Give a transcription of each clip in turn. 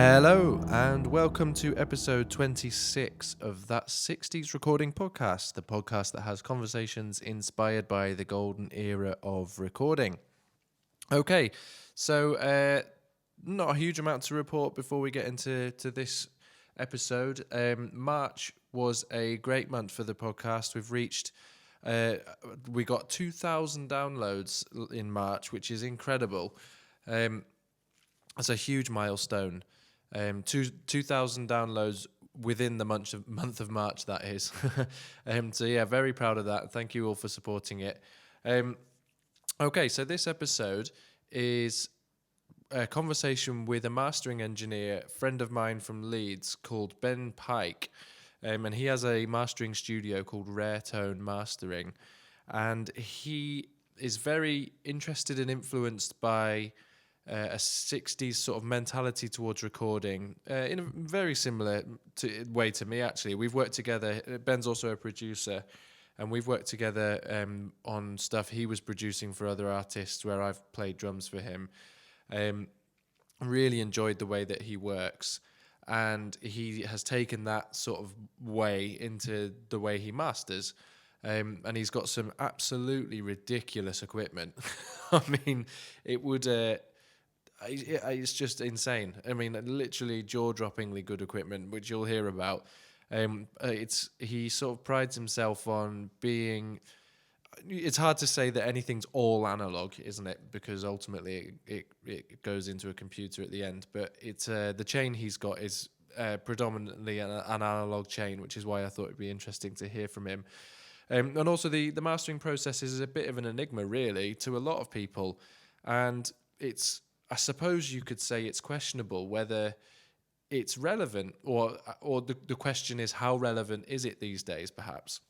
Hello, and welcome to episode 26 of That 60s Recording Podcast, the podcast that has conversations inspired by the golden era of recording. Okay, so not a huge amount to report before we get into this episode. March was a great month for the podcast. We got 2,000 downloads in March, which is incredible. That's a huge milestone. 2,000 downloads within the month of March, that is. So yeah, very proud of that. Thank you all for supporting it. Okay, so this episode is a conversation with a mastering engineer, friend of mine from Leeds, called Ben Pike. And he has a mastering studio called Raretone Mastering. And he is very interested and influenced by a 60s sort of mentality towards recording in a very similar way to me, actually. We've worked together. Ben's also a producer, and we've worked together on stuff he was producing for other artists where I've played drums for him. Really enjoyed the way that he works, and he has taken that sort of way into the way he masters. And he's got some absolutely ridiculous equipment. I mean, it would... it's just insane. I mean, literally jaw-droppingly good equipment, which you'll hear about. He sort of prides himself on being... It's hard to say that anything's all analog, isn't it? Because ultimately it goes into a computer at the end. But it's the chain he's got is predominantly an analog chain, which is why I thought it'd be interesting to hear from him. And also the mastering process is a bit of an enigma, really, to a lot of people. And I suppose you could say it's questionable whether it's relevant, or the question is, how relevant is it these days, perhaps?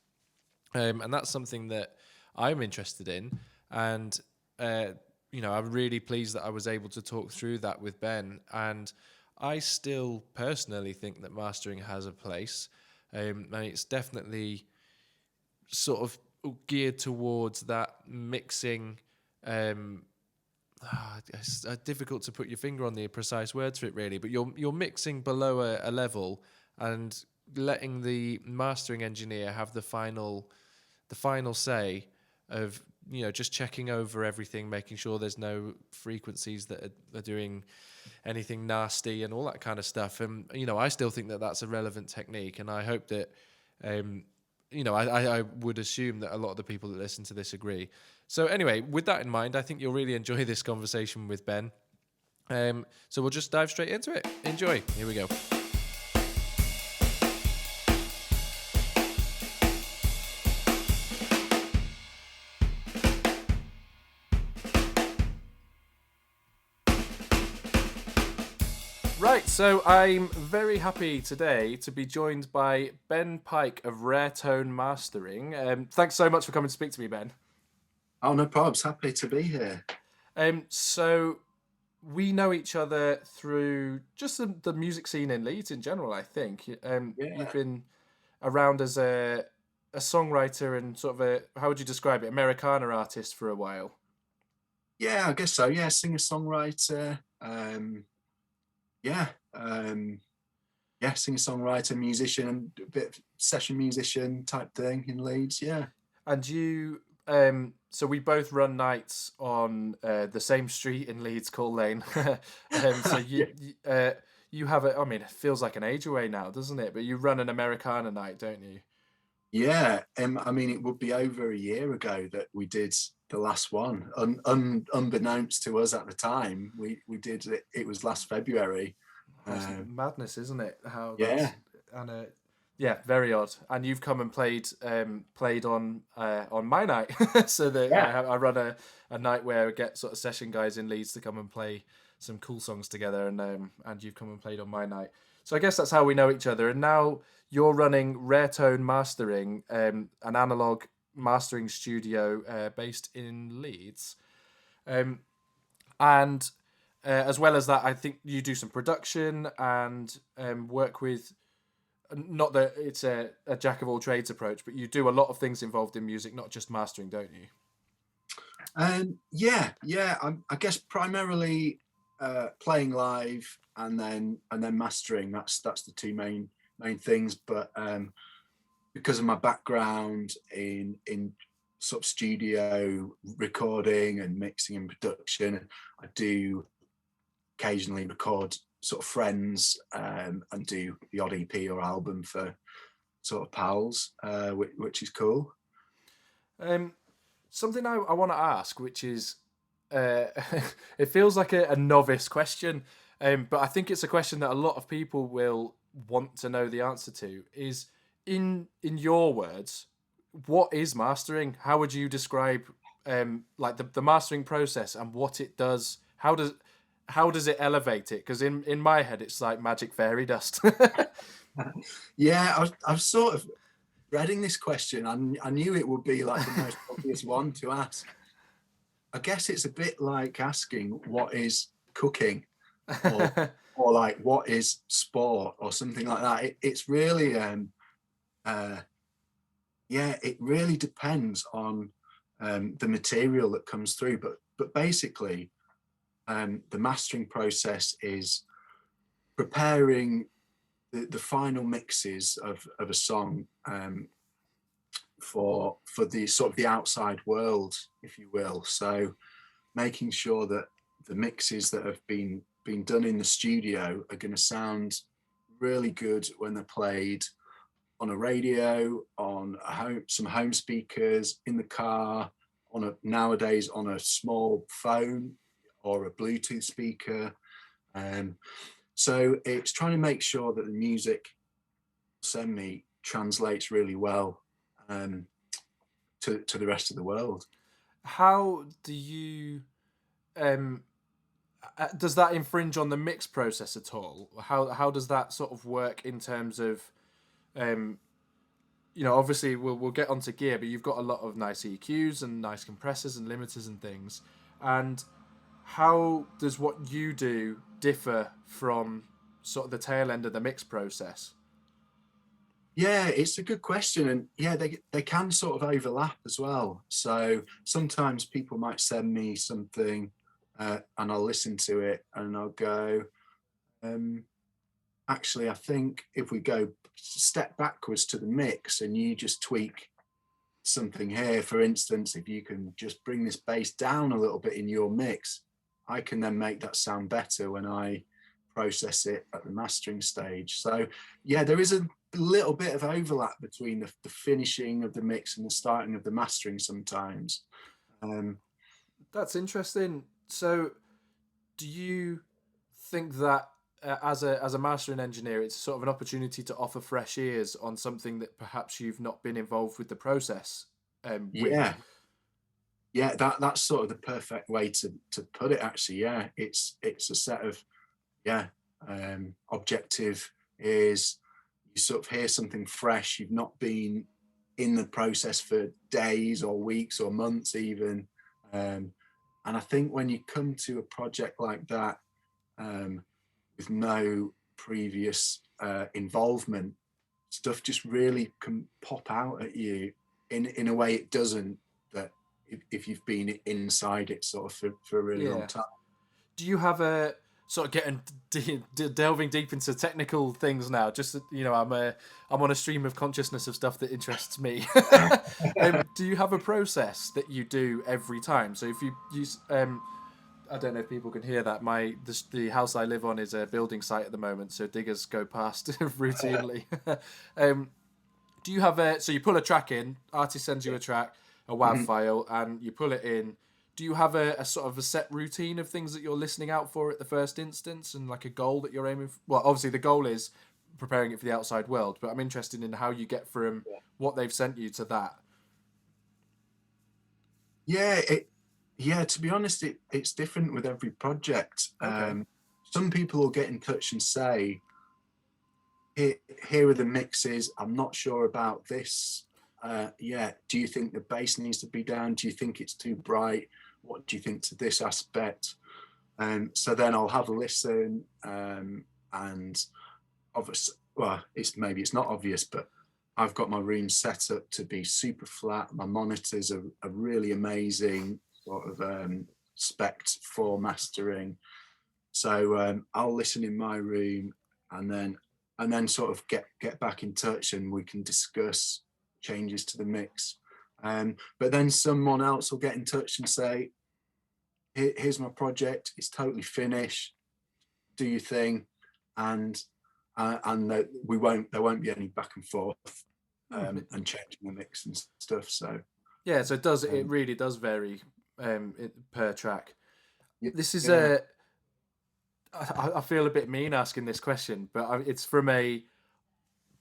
And that's something that I'm interested in, and I'm really pleased that I was able to talk through that with Ben. And I still personally think that mastering has a place, and it's definitely sort of geared towards that mixing. It's difficult to put your finger on the precise words for it, really, but you're mixing below a level and letting the mastering engineer have the final say of, just checking over everything, making sure there's no frequencies that are doing anything nasty and all that kind of stuff. And I still think that that's a relevant technique, and I hope that I would assume that a lot of the people that listen to this agree. So anyway, with that in mind, I think you'll really enjoy this conversation with Ben. So we'll just dive straight into it. Enjoy. Here we go. Right, so I'm very happy today to be joined by Ben Pike of Raretone Mastering. Thanks so much for coming to speak to me, Ben. Oh, no problems. Happy to be here. So we know each other through just the music scene in Leeds in general, I think. You've been around as a songwriter and sort of how would you describe it, Americana artist for a while. Yeah, I guess so. Yeah, singer-songwriter. Singer-songwriter, musician, and a bit of session musician type thing in Leeds. Yeah. And you... so we both run nights on the same street in Leeds, Coal Lane. So you have it feels like an age away now, doesn't it? But you run an Americana night, don't you? Yeah. It would be over a year ago that we did the last one. Unbeknownst to us at the time, we did it. It was last February. Madness, isn't it? How yeah. And yeah, very odd. And you've come and played on my night. So that I run a night where I get sort of session guys in Leeds to come and play some cool songs together, and you've come and played on my night. So I guess that's how we know each other. And now you're running Raretone Mastering, an Analogue mastering studio based in Leeds. And as well as that, I think you do some production and work with... Not that it's a jack of all trades approach, but you do a lot of things involved in music, not just mastering, don't you? I guess primarily playing live and then mastering. That's the two main things. But because of my background in sort of studio recording and mixing and production, I do occasionally record sort of friends and do the odd EP or album for sort of pals, which is cool. Something I want to ask, which is, it feels like a novice question, but I think it's a question that a lot of people will want to know the answer to. Is in your words, what is mastering? How would you describe like the mastering process and what it does? How does it elevate it? Because in my head, it's like magic fairy dust. Yeah, I've sort of reading this question. I knew it would be like the most obvious one to ask. I guess it's a bit like asking what is cooking, or like what is sport, or something like that. It's really, it really depends on the material that comes through. But basically, the mastering process is preparing the final mixes of a song for the sort of the outside world, if you will. So making sure that the mixes that have been done in the studio are going to sound really good when they're played on a radio, on some home speakers, in the car, nowadays on a small phone or a Bluetooth speaker. So it's trying to make sure that the music send me translates really well to the rest of the world. How do you does that infringe on the mix process at all? How does that sort of work in terms of obviously we'll get onto gear, but you've got a lot of nice EQs and nice compressors and limiters and things. And how does what you do differ from sort of the tail end of the mix process? Yeah, it's a good question, and yeah, they can sort of overlap as well. So sometimes people might send me something, and I'll listen to it, and I'll go, actually, I think if we go step backwards to the mix, and you just tweak something here, for instance, if you can just bring this bass down a little bit in your mix, I can then make that sound better when I process it at the mastering stage. So yeah, there is a little bit of overlap between the finishing of the mix and the starting of the mastering sometimes. That's interesting. So do you think that as a mastering engineer, it's sort of an opportunity to offer fresh ears on something that perhaps you've not been involved with the process with? Yeah, that's sort of the perfect way to put it, actually. Yeah, it's a set of objective is you sort of hear something fresh. You've not been in the process for days or weeks or months even, and I think when you come to a project like that with no previous involvement, stuff just really can pop out at you in a way it doesn't that if you've been inside it sort of for a really long time. Do you have a sort of getting delving deep into technical things now? Just I'm on a stream of consciousness of stuff that interests me. Do you have a process that you do every time? So if you use I don't know if people can hear that. The house I live on is a building site at the moment, so diggers go past routinely. Do you have so you pull a track in, artist sends you a track, a WAV file, and you pull it in. Do you have a sort of a set routine of things that you're listening out for at the first instance, and like a goal that you're aiming for? Well, obviously the goal is preparing it for the outside world, but I'm interested in how you get from what they've sent you to that. Yeah, to be honest, it's different with every project. Okay. Some people will get in touch and say, here are the mixes, I'm not sure about this. Do you think the bass needs to be down? Do you think it's too bright? What do you think to this aspect? So then I'll have a listen, and obviously, well, it's not obvious, but I've got my room set up to be super flat. My monitors are really amazing, sort of Spector mastering. So I'll listen in my room, and then sort of get back in touch, and we can discuss changes to the mix. But then someone else will get in touch and say, here's my project, it's totally finished, do your thing. And there won't be any back and forth and changing the mix and stuff. So yeah, so it really does vary per track. This is yeah. I feel a bit mean asking this question, but it's from a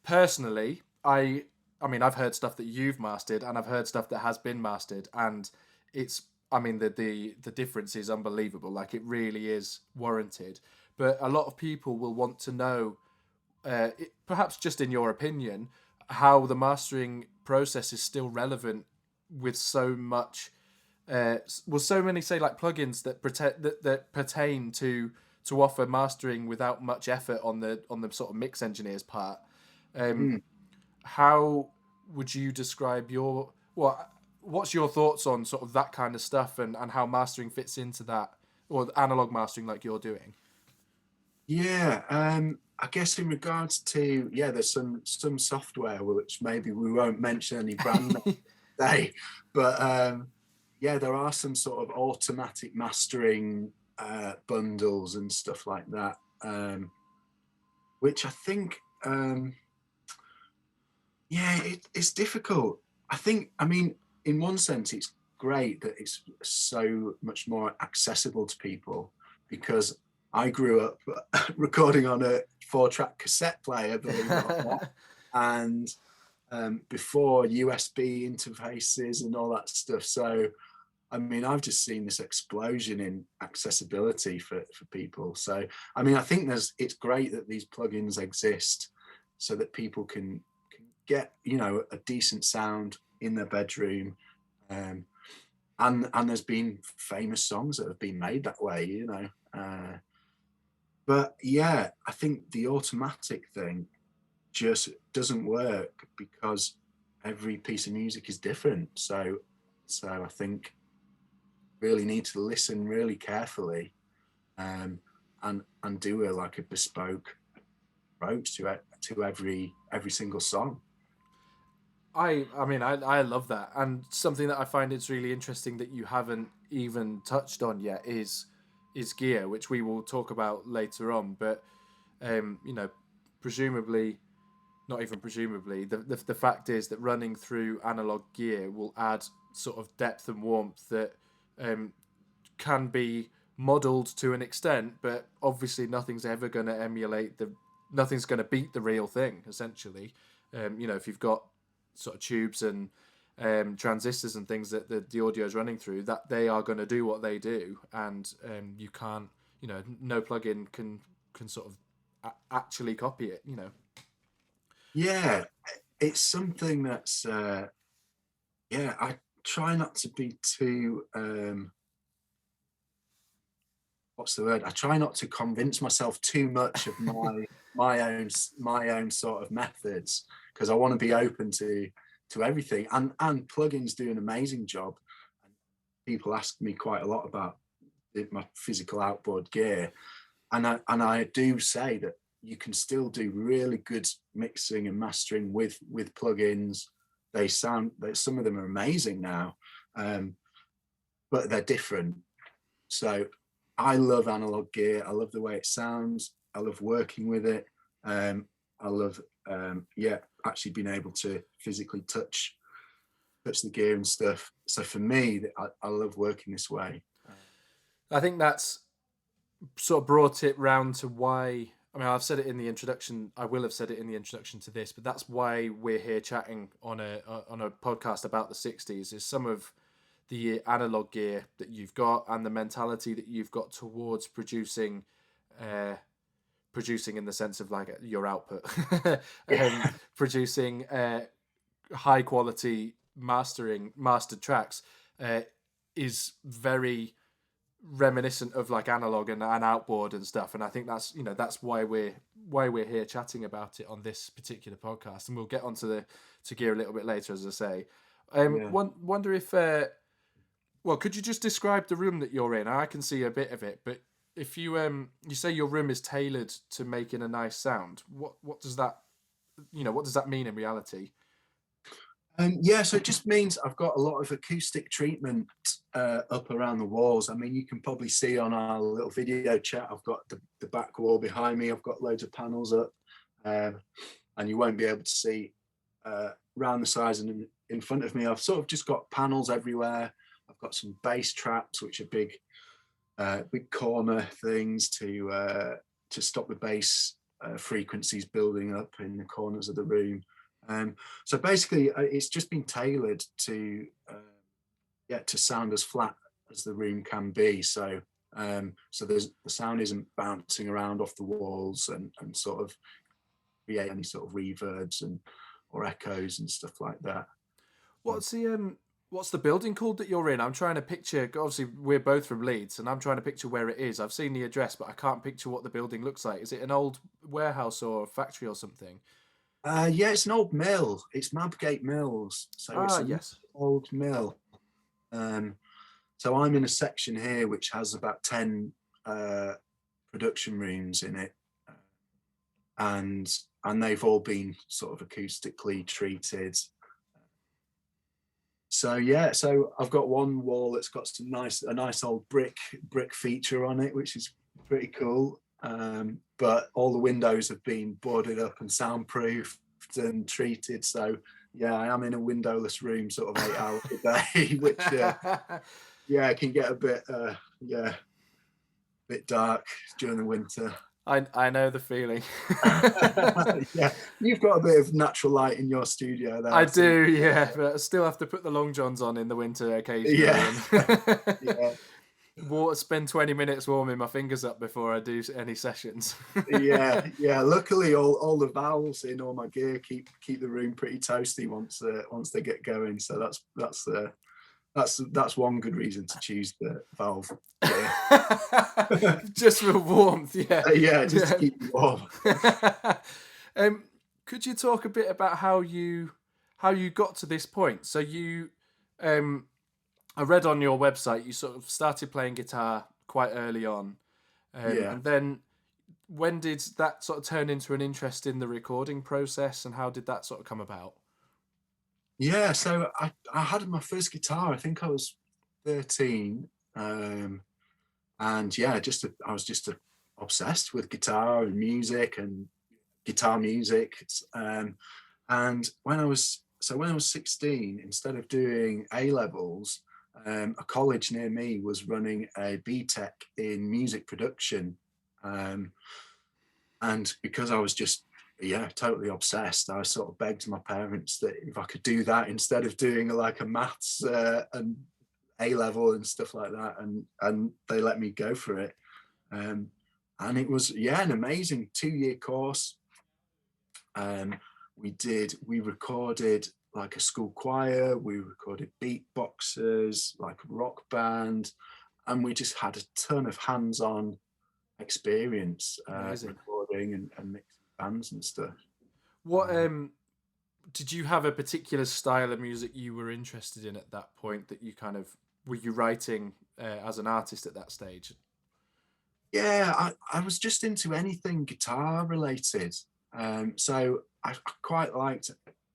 personally. I mean, I've heard stuff that you've mastered, and I've heard stuff that has been mastered, and it's. I mean, the difference is unbelievable. Like, it really is warranted. But a lot of people will want to know, perhaps just in your opinion, how the mastering process is still relevant with so much. So many, say, like plugins that that pertain to offer mastering without much effort on the sort of mix engineer's part. How would you describe what's your thoughts on sort of that kind of stuff, and how mastering fits into that, or analog mastering like you're doing? Yeah, I guess in regards to, there's some software which maybe we won't mention any brand name today, but there are some sort of automatic mastering bundles and stuff like that, which I think it's difficult. I mean, in one sense, it's great that it's so much more accessible to people, because I grew up recording on a 4-track cassette player, believe it or not, and before USB interfaces and all that stuff. So, I mean, I've just seen this explosion in accessibility for people. So, I mean, I think it's great that these plugins exist so that people can get, a decent sound in their bedroom. And there's been famous songs that have been made that way, but yeah, I think the automatic thing just doesn't work, because every piece of music is different. So I think really need to listen really carefully, and do a bespoke approach to every single song. I mean, I love that, and something that I find it's really interesting that you haven't even touched on yet is gear, which we will talk about later on. But presumably, not even presumably, the fact is that running through analog gear will add sort of depth and warmth that can be modeled to an extent, but obviously nothing's ever going to nothing's going to beat the real thing, essentially. If you've got sort of tubes and transistors and things that the audio is running through, that they are going to do what they do, and you can't, no plugin can sort of actually copy it. Yeah, it's something that's I try not to be too what's the word? I try not to convince myself too much of my own sort of methods, because I want to be open to everything. And plugins do an amazing job. People ask me quite a lot about my physical outboard gear, and I do say that you can still do really good mixing and mastering with plugins. Some of them are amazing now, but they're different. So I love analog gear. I love the way it sounds. I love working with it. I love, actually being able to physically touch the gear and stuff. So for me, I love working this way. I think that's sort of brought it round to why. I mean, I've said it in the introduction. I will have said it in the introduction to this, but that's why we're here chatting on a podcast about the '60s. Is some of the analog gear that you've got and the mentality that you've got towards producing in the sense of like your output, producing high quality mastered tracks is very reminiscent of like analog and outboard and stuff. And I think that's that's why we're here chatting about it on this particular podcast, and we'll get onto to gear a little bit later, as I say. Wonder if could you just describe the room that you're in? I can see a bit of it, but if you say your room is tailored to making a nice sound, what does that what does that mean in reality? Yeah, so it just means I've got a lot of acoustic treatment up around the walls. I mean, you can probably see on our little video chat, I've got the back wall behind me. I've got loads of panels up, and you won't be able to see around the sides and in front of me. I've sort of just got panels everywhere. I've got some bass traps, which are big corner things to stop the bass frequencies building up in the corners of the room. So basically, it's just been tailored to sound as flat as the room can be. So the sound isn't bouncing around off the walls and sort of create any sort of reverbs or echoes and stuff like that. What's the building called that you're in? I'm trying to picture. Obviously, we're both from Leeds, and I'm trying to picture where it is. I've seen the address, but I can't picture what the building looks like. Is it an old warehouse or factory or something? Yeah, it's an old mill. It's Mabgate Mills. So it's an Yes. old mill. So I'm in a section here which has about 10 production rooms in it. And they've all been sort of acoustically treated. So yeah, so I've got one wall that's got a nice old brick feature on it, which is pretty cool. But all the windows have been boarded up and soundproofed and treated. So yeah, I am in a windowless room sort of 8 hours a day, which can get a bit dark during the winter. I know the feeling. Yeah, you've got a bit of natural light in your studio there. I do, yeah, but I still have to put the long johns on in the winter occasionally. Yeah. Spend 20 minutes warming my fingers up before I do any sessions. yeah. Luckily, all the valves in all my gear keep the room pretty toasty once they get going. So that's one good reason to choose the valve. Yeah. Just for warmth, yeah. To keep you warm. Could you talk a bit about how you got to this point? So you, I read on your website you sort of started playing guitar quite early on, and then when did that sort of turn into an interest in the recording process, and how did that sort of come about? Yeah, so I had my first guitar. I think I was 13, and yeah, I was just obsessed with guitar and music and guitar music. And when I was 16, instead of doing A levels, a college near me was running a BTEC in music production, and because I was just totally obsessed, I sort of begged my parents that if I could do that instead of doing like a maths and A level and stuff like that, and they let me go for it. And it was an amazing 2-year course. We recorded like a school choir, we recorded beatboxers, like a rock band, and we just had a ton of hands-on experience recording and mixing bands and stuff. What did you have a particular style of music you were interested in at that point that you kind of were you writing as an artist at that stage? Yeah, I was just into anything guitar related. So I quite liked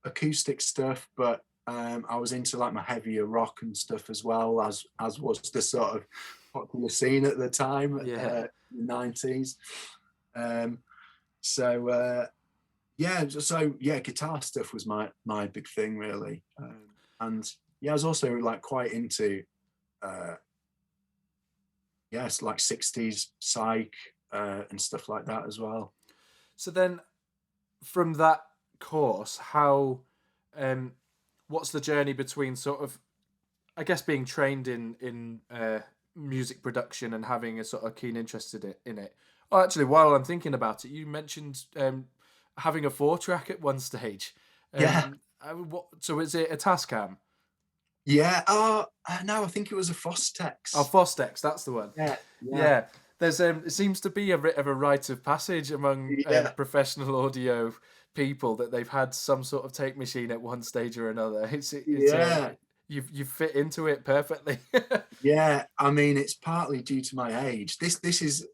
acoustic stuff, but I was into like my heavier rock and stuff as well, as was the sort of popular scene at the time, in the 90s. Guitar stuff was my big thing really. And yeah, I was also like quite into like 60s psych and stuff like that as well. So then from that course, how what's the journey between sort of, I guess, being trained in music production and having a sort of keen interest in it? Oh, actually, while I'm thinking about it, you mentioned having a 4-track at one stage. So is it a Tascam? Yeah. No, I think it was a Fostex. Oh, Fostex, that's the one. Yeah. There's it seems to be a bit of a rite of passage among professional audio people that they've had some sort of tape machine at one stage or another. you've fit into it perfectly. Yeah, I mean, it's partly due to my age. This is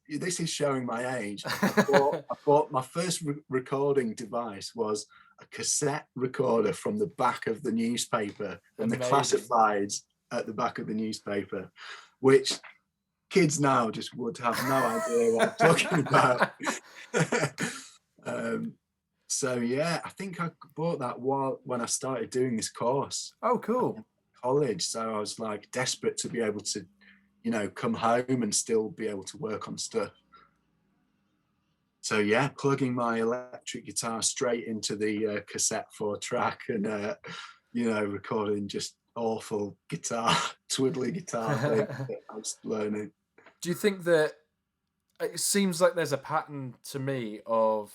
showing my age. I bought my first recording device was a cassette recorder from the back of the newspaper, from the Amazing. classifieds at the back of the newspaper, which kids now just would have no idea what I'm talking about. So yeah, I think I bought that when I started doing this course. Oh, cool. College, so I was like desperate to be able to, come home and still be able to work on stuff. So yeah, plugging my electric guitar straight into the cassette 4-track and recording just awful guitar twiddly guitar thing that I was learning. Do you think that it seems like there's a pattern to me of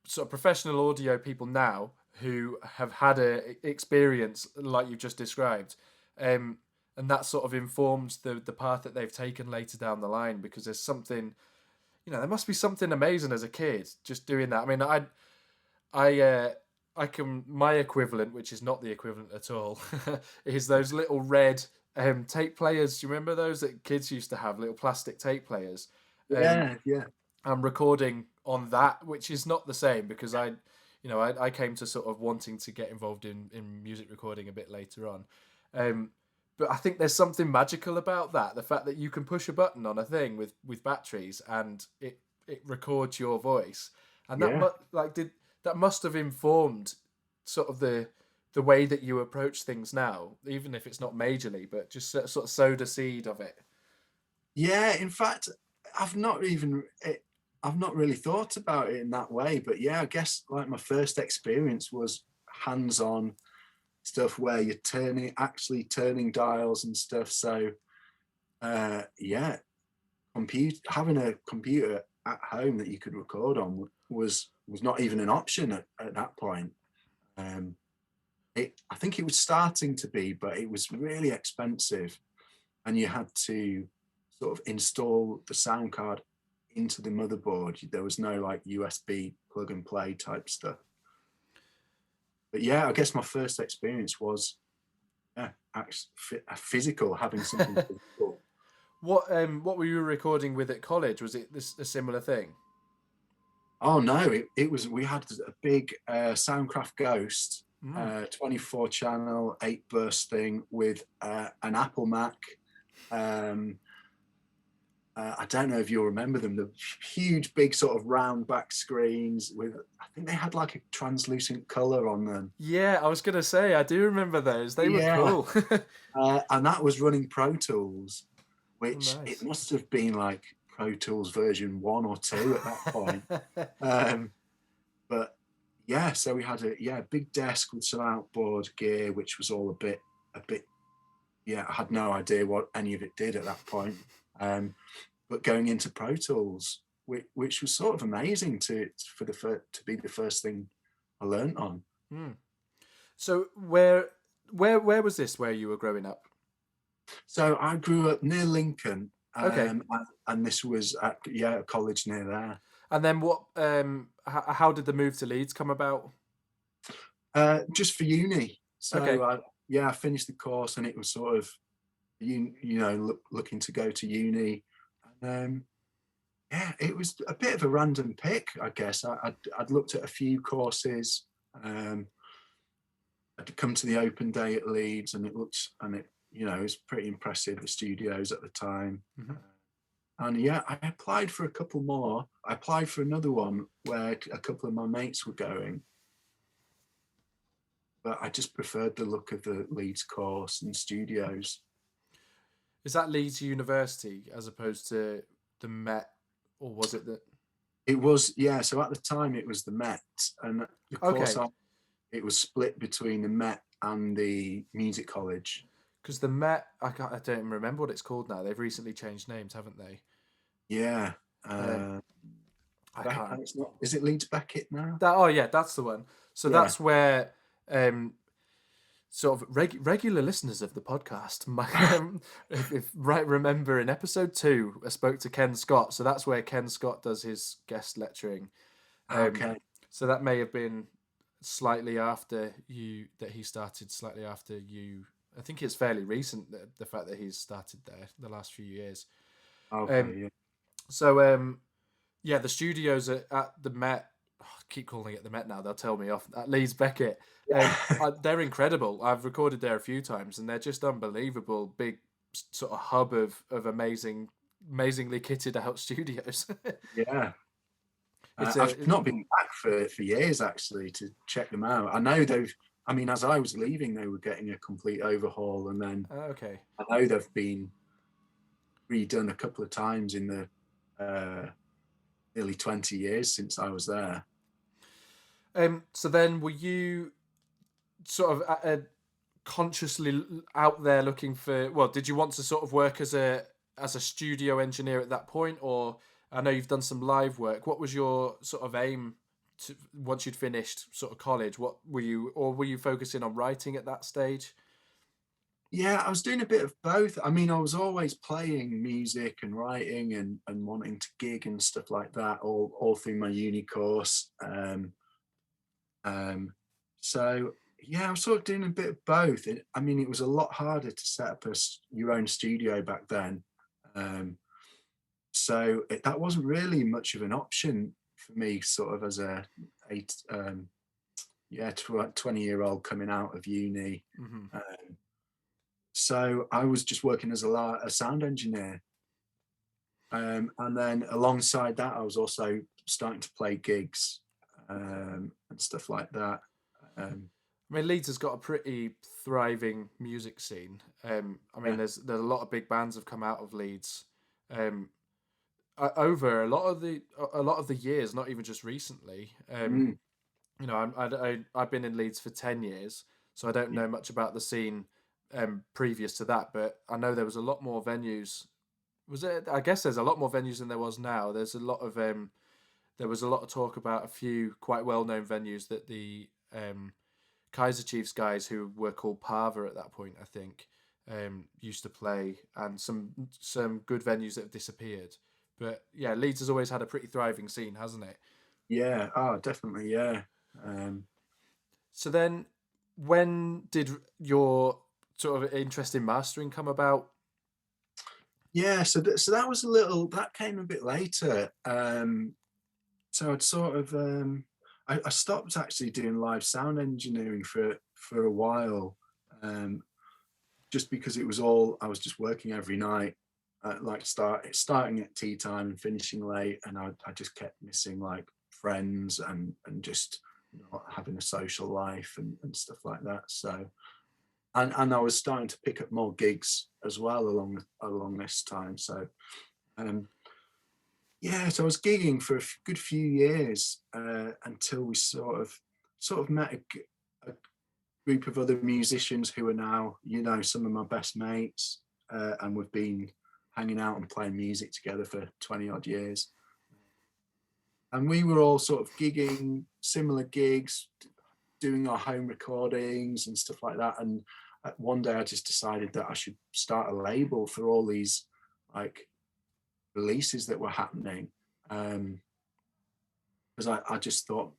sort of professional audio people now who have had a experience like you've just described, and that sort of informs the path that they've taken later down the line, because there's something, there must be something amazing as a kid just doing that. I mean, I can, my equivalent, which is not the equivalent at all, is those little red tape players. Do you remember those that kids used to have, little plastic tape players? Yeah. I'm recording on that, which is not the same, because I came to sort of wanting to get involved in music recording a bit later on. But I think there's something magical about that. The fact that you can push a button on a thing with batteries and it records your voice. And that must have informed sort of the way that you approach things now, even if it's not majorly, but just sort of sowed a seed of it. Yeah, in fact, I've not really thought about it in that way, but yeah, I guess like my first experience was hands-on stuff where you're actually turning dials and stuff. So having a computer at home that you could record on was not even an option at that point. I think it was starting to be, but it was really expensive, and you had to sort of install the sound card into the motherboard. There was no like USB plug and play type stuff. But yeah, I guess my first experience was physical, having something physical. What were you recording with at college? Was it a similar thing? Oh no, it was. We had a big Soundcraft Ghost, 24 channel 8 burst thing with an Apple Mac. I don't know if you'll remember them, the huge, big sort of round back screens with, I think they had like a translucent color on them. Yeah, I was going to say, I do remember those. They were cool. And that was running Pro Tools, which nice. It must have been like Pro Tools version 1 or 2 at that point. But yeah, so we had a big desk with some outboard gear, which was all a bit, I had no idea what any of it did at that point. But going into Pro Tools, which was sort of amazing to be the first thing I learned on. So where was this where you were growing up? So I grew up near Lincoln. Okay. And this was at a college near there. And then what? How did the move to Leeds come about? Just for uni. So okay. I finished the course, and it was sort of looking to go to uni. And it was a bit of a random pick, I guess. I'd looked at a few courses. I'd come to the open day at Leeds, and it was pretty impressive, the studios at the time. And I applied for a couple more. I applied for another one where a couple of my mates were going, but I just preferred the look of the Leeds course and studios. Is that Leeds University as opposed to the Met, or was it that? It was, yeah. So at the time it was the Met, and the course it was split between the Met and the Music College. Because the Met, I don't remember what it's called now. They've recently changed names, haven't they? Yeah. I can't. It's not. Is it Leeds Beckett now? That's the one. So that's where sort of regular listeners of the podcast might, if remember in episode 2, I spoke to Ken Scott. So that's where Ken Scott does his guest lecturing. Okay. So that may have been slightly after you, that he started slightly after you. I think it's fairly recent, the fact that he's started there the last few years. Okay, Um, yeah. so yeah, the studios at the Met. Oh, I keep calling it the Met now. They'll tell me off. At Leeds Beckett, they're incredible. I've recorded there a few times, and they're just unbelievable. Big sort of hub of amazingly kitted out studios. Yeah. It's I've a not been back for years actually to check them out. I know they've. I mean, as I was leaving, they were getting a complete overhaul, and then okay. I know they've been redone a couple of times in the nearly 20 years since I was there. So then, were you sort of consciously out there looking for? Well, did you want to sort of work as a studio engineer at that point, or I know you've done some live work. What was your sort of aim to, once you'd finished sort of college? What were you, or were you focusing on writing at that stage? Yeah, I was doing a bit of both. I mean, I was always playing music and writing and wanting to gig and stuff like that all through my uni course. Um, so yeah, I was sort of doing a bit of both. I mean, it was a lot harder to set up your own studio back then. So that wasn't really much of an option for me, sort of as a 20-year-old coming out of uni. Mm-hmm. So I was just working as a sound engineer. And then alongside that, I was also starting to play gigs and stuff like that. I mean, Leeds has got a pretty thriving music scene. I mean, Yeah. there's a lot of big bands have come out of Leeds. Over a lot of the years, not even just recently. Mm, You know, I've been in Leeds for 10 years, so I don't yeah. know much about the scene previous to that. But I know there was a lot more venues. Was it? I guess there's a lot more venues than there was now. There's a lot of there was a lot of talk about a few quite well known venues that the Kaiser Chiefs guys, who were called Parva at that point, I think, used to play, and some good venues that have disappeared. But yeah, Leeds has always had a pretty thriving scene, hasn't it? Yeah. Oh, definitely. Yeah. Um, So then, when did your sort of interest in mastering come about? yeah. So that was that came a bit later. So I'd sort of, I stopped actually doing live sound engineering for a while, just because it was I was just working every night, like starting at tea time and finishing late, and I just kept missing like friends and just not having a social life and stuff like that. So and I was starting to pick up more gigs as well along this time. So um, yeah, so I was gigging for a good few years until we sort of met a group of other musicians who are now, some of my best mates, and we've been hanging out and playing music together for 20 odd years. And we were all sort of gigging similar gigs, doing our home recordings and stuff like that. And one day I just decided that I should start a label for all these like releases that were happening, because I just thought,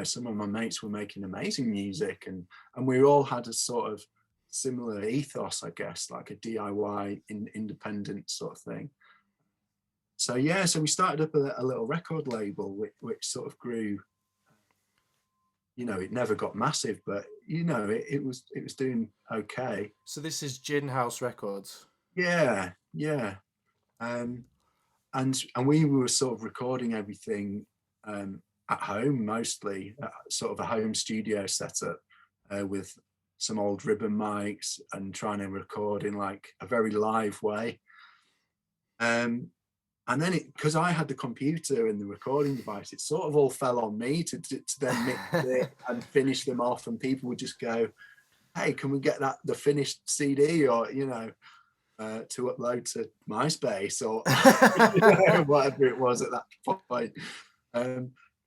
some of my mates were making amazing music, and we all had a sort of similar ethos, I guess, like a DIY independent sort of thing. So yeah, so we started up a little record label, which sort of grew. It never got massive, but it was doing okay. So this is Gin House Records. Yeah, yeah. And we were sort of recording everything at home, mostly sort of a home studio setup with some old ribbon mics and trying to record in like a very live way. And then because I had the computer and the recording device, it sort of all fell on me to then mix it and finish them off, and people would just go, hey, can we get the finished CD, or to upload to MySpace or whatever it was at that point.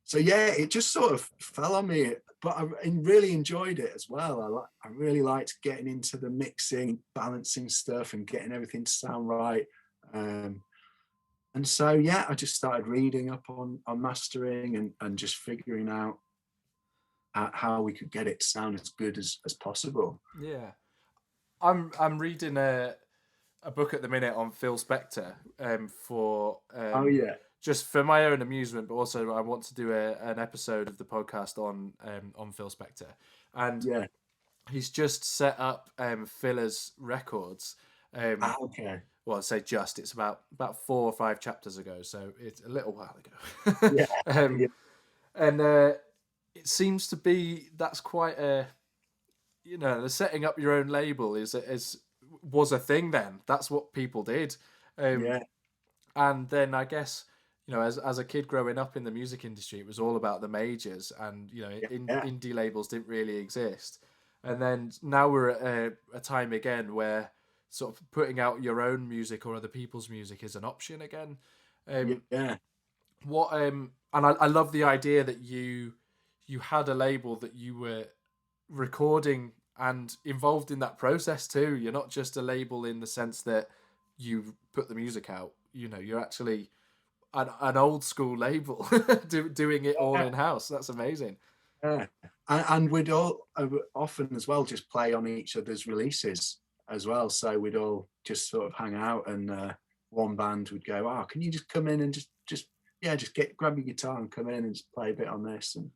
So yeah, it just sort of fell on me, but I really enjoyed it as well. I really liked getting into the mixing, balancing stuff, and getting everything to sound right. And so yeah, I just started reading up on mastering and just figuring out at how we could get it to sound as good as possible. Yeah. I'm reading a book at the minute on Phil Spector for Oh yeah, just for my own amusement, but also I want to do an episode of the podcast on Phil Spector, and yeah. he's just set up Phil's records. Okay. Well, I say just, it's about 4 or 5 chapters ago, so it's a little while ago. Yeah, yeah, And it seems to be that's quite a, the setting up your own label was a thing then. That's what people did. Um, yeah, and then I guess, as a kid growing up in the music industry, it was all about the majors, and yeah, indie labels didn't really exist. And then now we're at a time again where sort of putting out your own music or other people's music is an option again. yeah, yeah. And I love the idea that you had a label that you were recording and involved in that process too. You're not just a label in the sense that you put the music out. You're actually an old school label doing it all in house. That's amazing. Yeah. And we'd all often as well just play on each other's releases as well. So we'd all just sort of hang out, and one band would go, "Oh, can you just come in and just grab your guitar and come in and just play a bit on this and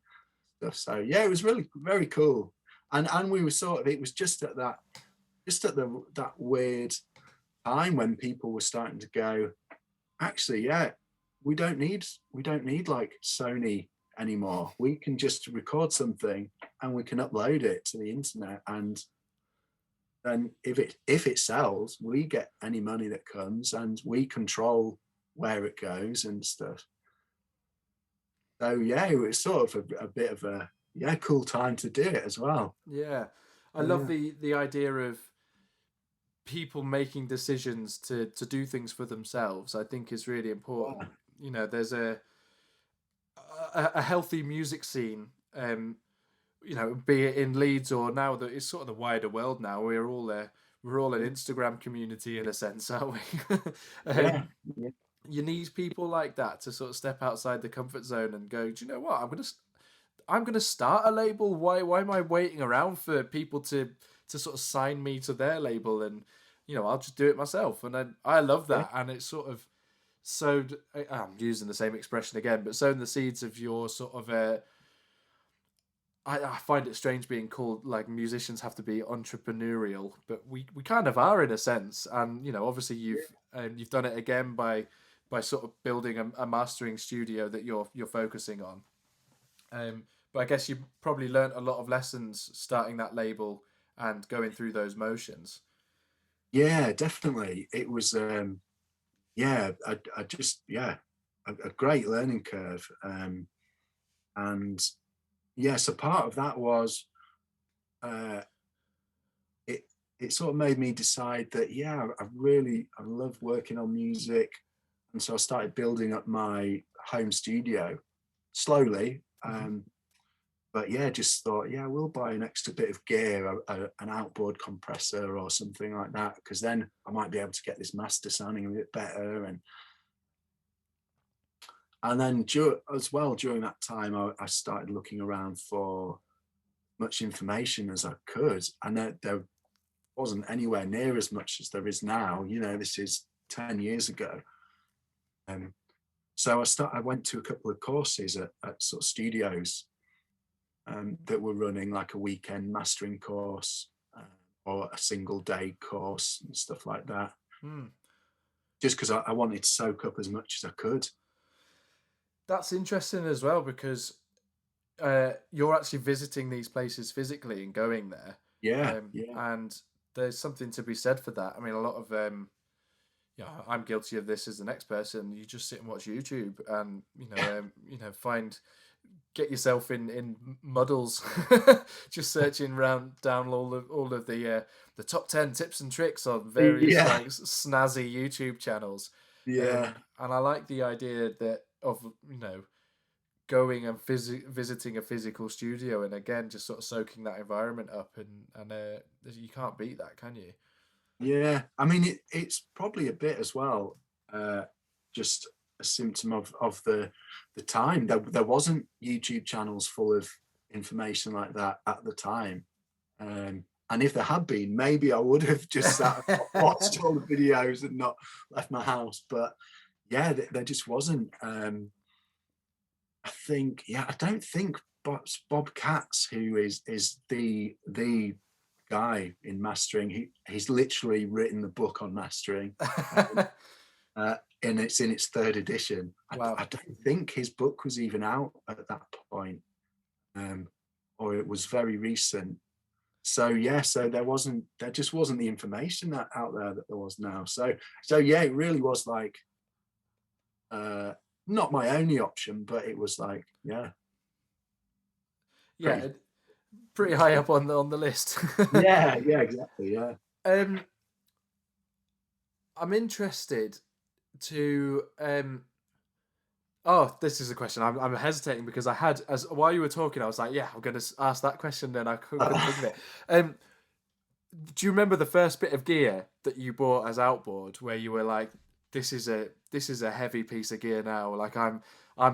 stuff." So yeah, it was really very cool. And we were it was just at that weird time when people were starting to go, actually, yeah, we don't need like Sony anymore. We can just record something and we can upload it to the internet, and then if it sells, we get any money that comes, and we control where it goes and stuff. So yeah, it was sort of a bit of a cool time to do it as well. Yeah, I love the idea of people making decisions to do things for themselves. I think is really important. There's a healthy music scene. Be it in Leeds or now that it's sort of the wider world now. We're all an Instagram community in a sense, aren't we? Yeah. You need people like that to sort of step outside the comfort zone and go, do you know what? I'm gonna start a label. Why am I waiting around for people to sort of sign me to their label? And I'll just do it myself. And I love that. And it's sort of sowed. I'm using the same expression again, but sown the seeds of your sort of I find it strange being called, like, musicians have to be entrepreneurial, but we kind of are in a sense. And obviously you've done it again by sort of building a mastering studio that you're focusing on. But I guess you probably learnt a lot of lessons starting that label and going through those motions. Yeah, definitely. It was a great learning curve. And yeah, so part of that was it sort of made me decide that I love working on music. And so I started building up my home studio slowly. But yeah, just thought, we'll buy an extra bit of gear, an outboard compressor or something like that, because then I might be able to get this master sounding a bit better. And then during that time, I started looking around for much information as I could, and there wasn't anywhere near as much as there is now. This is 10 years ago. So I went to a couple of courses at sort of studios that were running, like a weekend mastering course or a single day course and stuff like that. Just because I wanted to soak up as much as I could. That's interesting as well, because you're actually visiting these places physically and going there. Yeah. And there's something to be said for that. I mean, a lot of I'm guilty of this as the next person. You just sit and watch YouTube and get yourself in muddles, just searching down all of the top 10 tips and tricks on various like snazzy YouTube channels. Yeah. And I like the idea of going and visiting a physical studio, and again just sort of soaking that environment up, and you can't beat that, can you? Yeah, I mean it's probably a bit as well, just a symptom of the time. There wasn't YouTube channels full of information like that at the time. And if there had been, maybe I would have just sat and watched all the videos and not left my house. But yeah, there just wasn't. I think, I don't think Bob Katz, who is the guy in mastering, he's literally written the book on mastering. And it's in its 3rd edition. Wow. I don't think his book was even out at that point, or it was very recent. So so there just wasn't the information that out there that there was now. So yeah, it really was like not my only option, but it was like pretty high up on the list. yeah, exactly, yeah. I'm interested to this is a question. I'm hesitating because I had, as while you were talking, I was like, I'm going to ask that question, then I couldn't think of it. Do you remember the first bit of gear that you bought as outboard, where you were like, this is a heavy piece of gear now, like I'm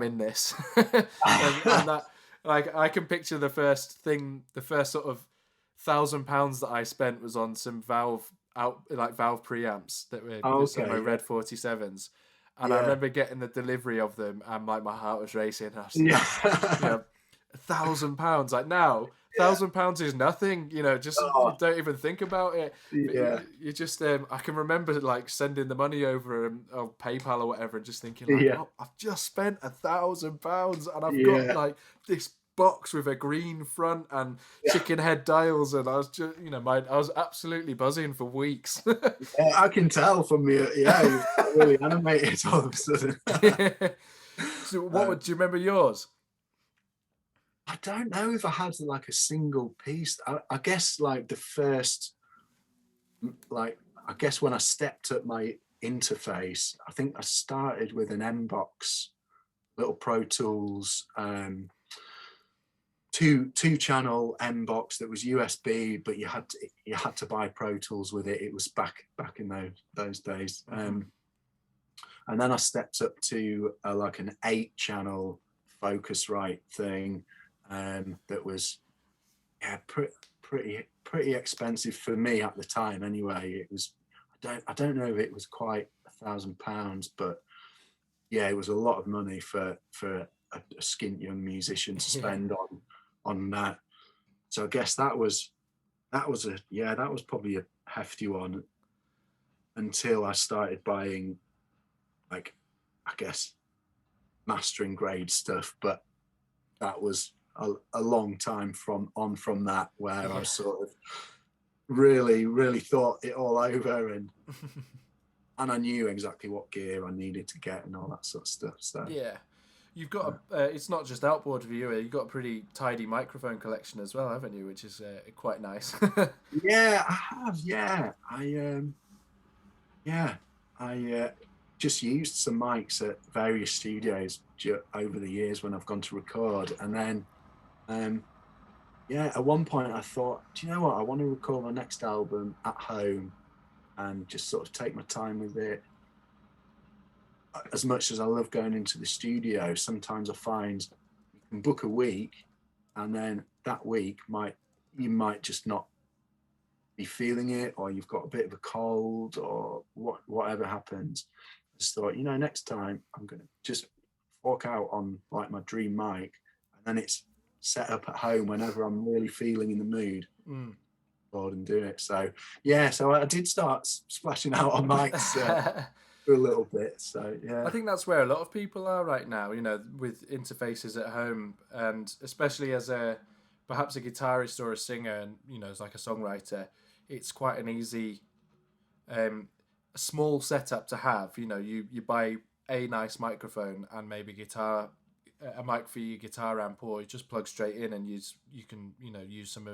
in this? and that, like, I can picture the first sort of £1,000 that I spent was on some valve preamps that were some of my Red 47s. And I remember getting the delivery of them, and like my heart was racing. I was like, £1,000. Like now, £1,000 is nothing. Just don't even think about it. You just I can remember like sending the money over on PayPal or whatever, and just thinking like, I've just spent £1,000, and I've got like this box with a green front and chicken head dials, and I was just I was absolutely buzzing for weeks. I can tell from you. You're really animated all of a sudden. So do you remember yours? I don't know if I had like a single piece. I guess like the first, like I guess when I stepped up my interface, I think I started with an M-Box, little Pro Tools, two channel M-Box that was USB, but you had to buy Pro Tools with it. It was back in those days. And then I stepped up to like an 8-channel Focusrite thing, that was pretty expensive for me at the time. Anyway, it was. I don't know if it was quite £1,000, but it was a lot of money for a skint young musician to spend on that. So I guess that was probably a hefty one, until I started buying, like, I guess, mastering grade stuff. But that was a long time from that, where I sort of really thought it all over, and I knew exactly what gear I needed to get and all that sort of stuff. So you've got it's not just outboard for you. You've got a pretty tidy microphone collection as well, haven't you? Which is quite nice. Yeah, I have. Yeah, I just used some mics at various studios over the years when I've gone to record, and then at one point I thought, do you know what? I want to record my next album at home and just sort of take my time with it. As much as I love going into the studio, sometimes I find you can book a week, and then that week you might just not be feeling it, or you've got a bit of a cold, or whatever happens. I just thought, next time I'm going to just fork out on like my dream mic, and then it's set up at home whenever I'm really feeling in the mood. Board and do it. So I did start splashing out on mics for a little bit. So I think that's where a lot of people are right now, with interfaces at home, and especially as perhaps a guitarist or a singer, and as like a songwriter, it's quite an easy small setup to have. You buy a nice microphone and maybe a mic for your guitar amp, or you just plug straight in, and you can use some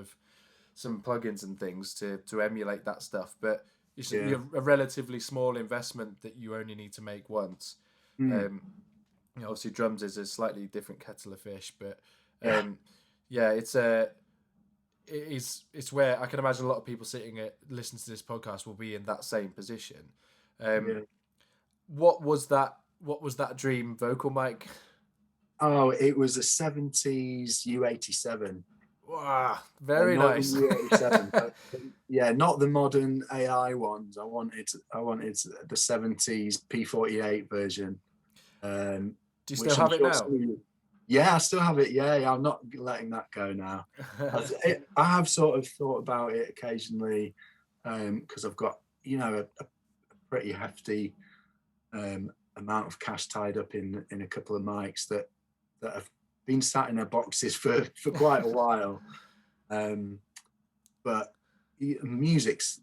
plugins and things to emulate that stuff. But it's a relatively small investment that you only need to make once. Obviously drums is a slightly different kettle of fish, but it's where I can imagine a lot of people listening to this podcast will be in that same position. What was that dream vocal mic? Oh, it was a 70s U87. Wow, very Not nice. in U87. Yeah, not the modern AI ones. I wanted the 70s P48 version. Do you still Which I'm have it sure now? some of you. Yeah, I still have it. Yeah, I'm not letting that go now. I have sort of thought about it occasionally because I've got, a pretty hefty amount of cash tied up in a couple of mics that have been sat in their boxes for quite a while. But music's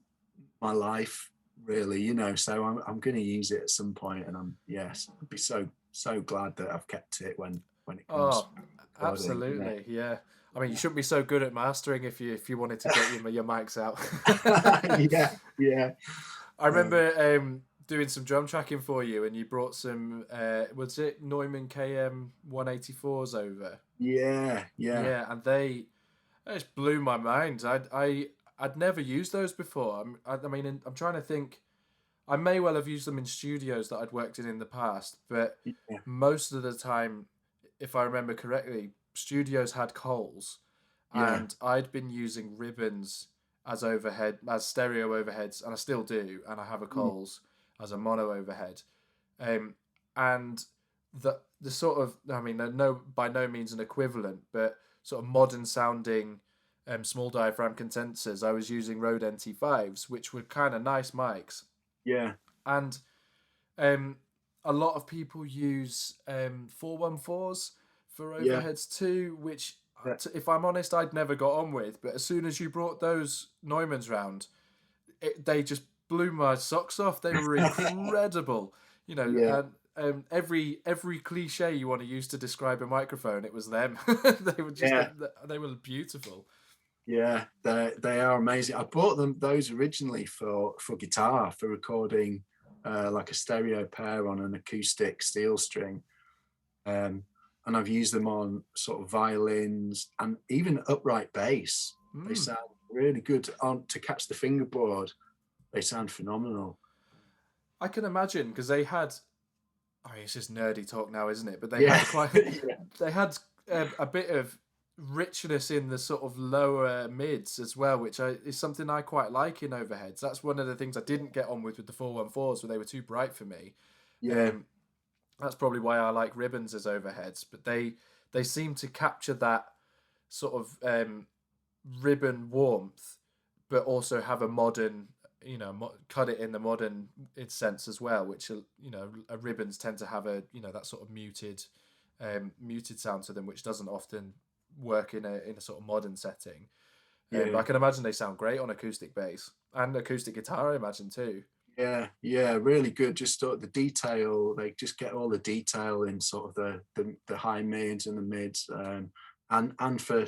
my life, really, so I'm going to use it at some point, and I'd be so glad that I've kept it when it comes Oh, to recording. absolutely, yeah. I mean, you shouldn't be so good at mastering if you wanted to get your mics out. Yeah. I remember doing some drum tracking for you, and you brought some. Was it Neumann KM 184s over? Yeah. Yeah, and they just blew my mind. I'd never used those before. I mean, I'm trying to think. I may well have used them in studios that I'd worked in the past, but Yeah. most of the time, if I remember correctly, studios had Coles, Yeah. and I'd been using ribbons as stereo overheads, and I still do, and I have a Coles as a mono overhead, um, and the sort of, I mean, they're by no means an equivalent, but sort of modern sounding small diaphragm condensers. I was using Rode NT5s, which were kind of nice mics, Yeah. and um, a lot of people use 414s for Yeah. overheads too, which, Yeah. if I'm honest, I'd never got on with. But as soon as you brought those Neumanns round, they just blew my socks off. They were incredible. Yeah. Every cliche you want to use to describe a microphone, it was them. Yeah. They were beautiful. Yeah, they are amazing. I bought those originally for guitar, for recording like a stereo pair on an acoustic steel string, and I've used them on sort of violins and even upright bass. They sound really good on to catch the fingerboard. They sound phenomenal. I can imagine, because they had. I mean, it's just nerdy talk now, isn't it? But they Yeah, had quite. yeah, They had a bit of richness in the sort of lower mids as well, which is something I quite like in overheads. That's one of the things I didn't get on with the 414s, where they were too bright for me. yeah, Um, that's probably why I like ribbons as overheads, but they seem to capture that sort of ribbon warmth, but also have a modern, cut it in the modern sense as well, which ribbons tend to have that sort of muted sound to them, which doesn't often work in a sort of modern setting. But yeah. I can imagine they sound great on acoustic bass and acoustic guitar, I imagine too. Yeah, really good. Just sort of the detail, they just get all the detail in sort of the high mids and the mids, and for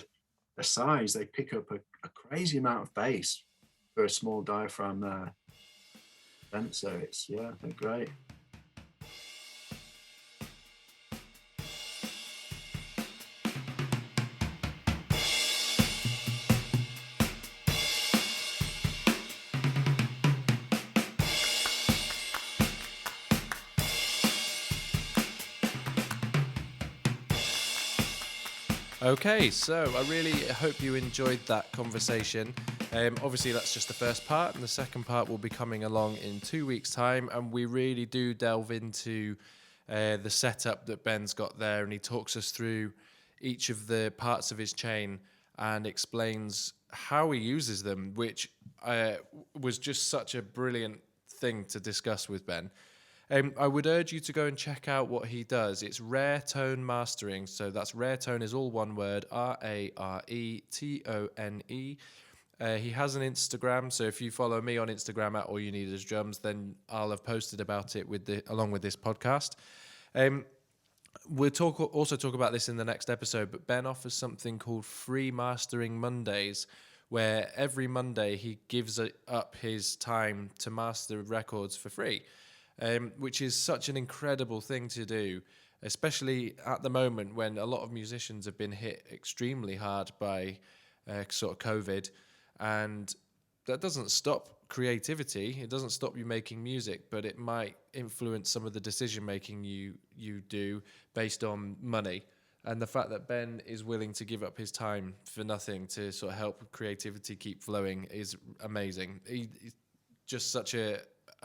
the size, they pick up a crazy amount of bass for a small diaphragm sensor. They're great. Okay, so I really hope you enjoyed that conversation. Obviously, that's just the first part, and the second part will be coming along in 2 weeks' time, and we really do delve into the setup that Ben's got there, and he talks us through each of the parts of his chain and explains how he uses them, which was just such a brilliant thing to discuss with Ben. I would urge you to go and check out what he does. It's Raretone Mastering. So that's Raretone is all one word, Raretone. He has an Instagram. So if you follow me on Instagram at All You Need Is Drums, then I'll have posted about it along with this podcast. We'll also talk about this in the next episode, but Ben offers something called Free Mastering Mondays, where every Monday he gives up his time to master records for free. Which is such an incredible thing to do, especially at the moment when a lot of musicians have been hit extremely hard by sort of COVID, and that doesn't stop creativity. It doesn't stop you making music, but it might influence some of the decision making you do based on money. And the fact that Ben is willing to give up his time for nothing to sort of help creativity keep flowing is amazing. He's just such a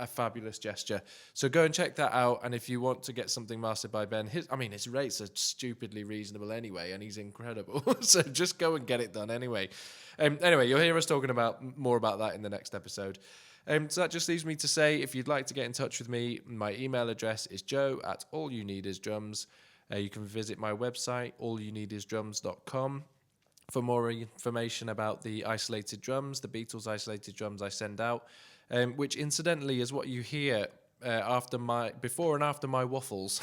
fabulous gesture. So go and check that out. And if you want to get something mastered by Ben, his rates are stupidly reasonable anyway, and he's incredible. So just go and get it done anyway. Anyway, you'll hear us talking more about that in the next episode. So that just leaves me to say, if you'd like to get in touch with me, my email address is joe@allyouneedisdrums. You can visit my website, allyouneedisdrums.com, for more information about the isolated drums, the Beatles isolated drums I send out, which incidentally is what you hear before and after my waffles.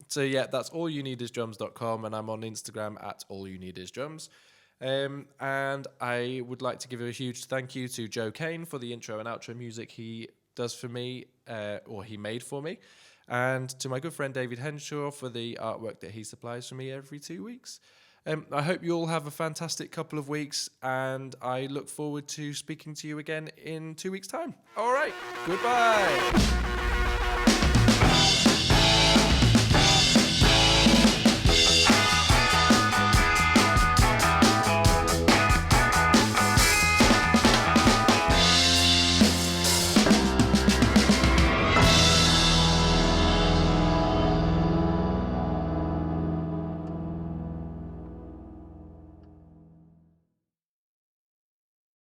So yeah, that's allyouneedisdrums.com, and I'm on Instagram @allyouneedisdrums. And I would like to give a huge thank you to Joe Kane for the intro and outro music he does for me, or he made for me, and to my good friend David Henshaw for the artwork that he supplies for me every 2 weeks. I hope you all have a fantastic couple of weeks, and I look forward to speaking to you again in 2 weeks' time. All right, goodbye.